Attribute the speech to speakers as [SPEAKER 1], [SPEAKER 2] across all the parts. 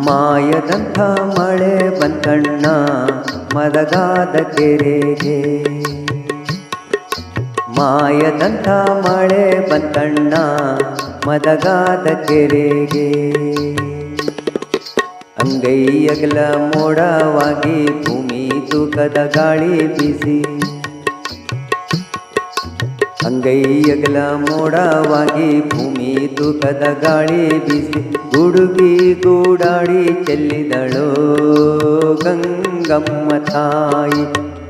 [SPEAKER 1] ಮಾಯದಂಥ ಮಳೆ ಬಂತಣ್ಣ ಮದಗಾದ ಕೆರೆಗೆ. ಮಾಯದಂಥ ಮಳೆ ಬಂತಣ್ಣ ಮದಗಾದ ಕೆರೆಗೆ. ಅಂಗೈಯಗಲ ಮೋಡವಾಗಿ ಭೂಮಿ ತೂಕದ ಗಾಳಿ ಬೀಸಿ. ಅಂಗೈಯಗಲ ಮೋಡವಾಗಿ ಭೂಮಿ ತೂಕದ ಗಾಳಿ ಬೀಸಿ. ಗುಡುಗಿ ಗೂಡಾಡಿ ಚೆಲ್ಲಿದಳೋ ಗಂಗಮ್ಮ ತಾಯಿ.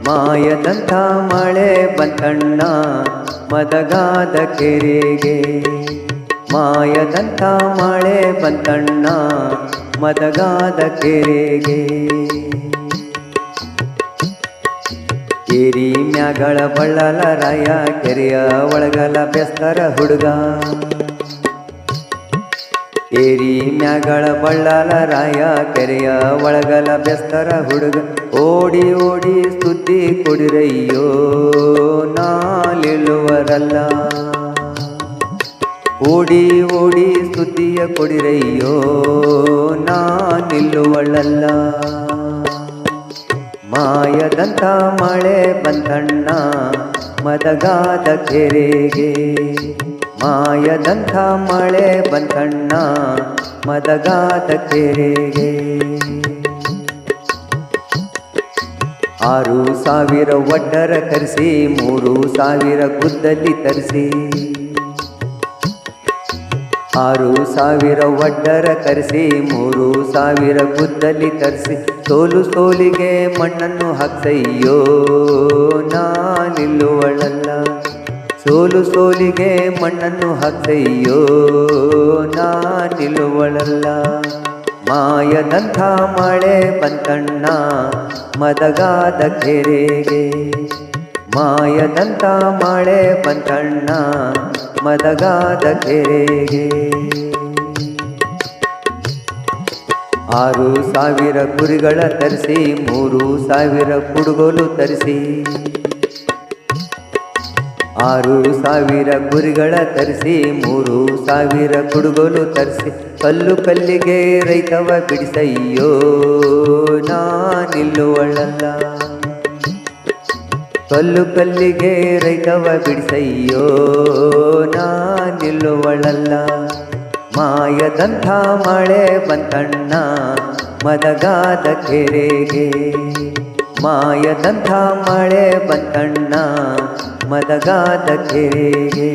[SPEAKER 1] ಮಾಯದಂಥ ಮಳೆ ಬಂತಣ್ಣ ಮದಗಾದ ಕೆರೆಗೆ. ಮಾಯದಂಥ ಮಳೆ ಬಂತಣ್ಣ ಮದಗಾದ ಕೆರೆಗೆ. ಕೇರಿ ಮ್ಯಾಗಳ ಬಳ್ಳಲ ರಾಯ ಕೆರೆಯ ಒಳಗಲ ಬೆಸ್ತರ ಹುಡುಗ. ಏರಿ ಮ್ಯಾಗಳ ಬಳ್ಳಲ ರಾಯ ಕೆರೆಯ ಒಳಗಲ ಬೆಸ್ತರ ಹುಡುಗ. ಓಡಿ ಓಡಿ ಸುದ್ದಿ ಕೊಡಿರಯ್ಯೋ ನಾಲಿಳುವರಲ್ಲ. ಓಡಿ ಓಡಿ ಸುದ್ದಿಯ ಕೊಡಿರಯ್ಯೋ ನಾ ನಿಲ್ಲುವಳಲ್ಲ. ಮಾಯದಂಥ ಮಳೆ ಬಂತಣ್ಣ ಮದಗಾದ ಕೆರೆಗೆ. ಮಾಯದಂಥ ಮಳೆ ಬಂತಣ್ಣ ಮದಗಾದ ಕೆರೆಗೆ. 6,000 ಒಡ್ಡರ ಕರೆಸಿ 3,000 ಗುದ್ದಲಿ ತರಿಸಿ. 6,000 ಒಡ್ಡರ ಕರೆಸಿ 3,000 ಗುದ್ದಲಿ ತರಿಸಿ. ಸೋಲು ಸೋಲಿಗೆ ಮಣ್ಣನ್ನು ಹಾಕ್ಸಯ್ಯೋ ನಾ ನಿಲ್ಲುವಳಲ್ಲ. ಸೋಲು ಸೋಲಿಗೆ ಮಣ್ಣನ್ನು ಹಾಕ್ಸಯ್ಯೋ ನಾ ನಿಲ್ಲುವಳಲ್ಲ. ಮಾಯದಂಥ ಮಳೆ ಬಂತಣ್ಣ ಮದಗಾದ ಕೆರೆಗೆ. ಮಾಯದಂಥ ಮಳೆ ಬಂತಣ್ಣ ಮದಗಾದ ಕೆರೆಗೆ. 6,000 ಕುರಿಗಳ ತರಿಸಿ 3,000 ಕುಡುಗೋಲು ತರಿಸಿ. 6,000 ಕುರಿಗಳ ತರಿಸಿ 3,000 ಕುಡುಗೋಲು ತರಿಸಿ. ಕಲ್ಲು ಕಲ್ಲಿಗೆ ರೈತವ ಬಿಡಿಸಯ್ಯೋ ನಾ ನಿಲ್ಲುವಳಲ್ಲ. ಕಲ್ಲು ಕಲ್ಲಿಗೆ ರೈತವ ಬಿಡಿಸಯ್ಯೋ ನಾ ನಿಲ್ಲುವಳಲ್ಲ. ಮಾಯದಂಥ ಮಳೆ ಬಂತಣ್ಣ ಮದಗಾದ ಕೆರೆಗೆ. ಮಾಯದಂಥ ಮಳೆ ಬಂತಣ್ಣ ಮದಗಾದ ಕೆರೆಗೆ.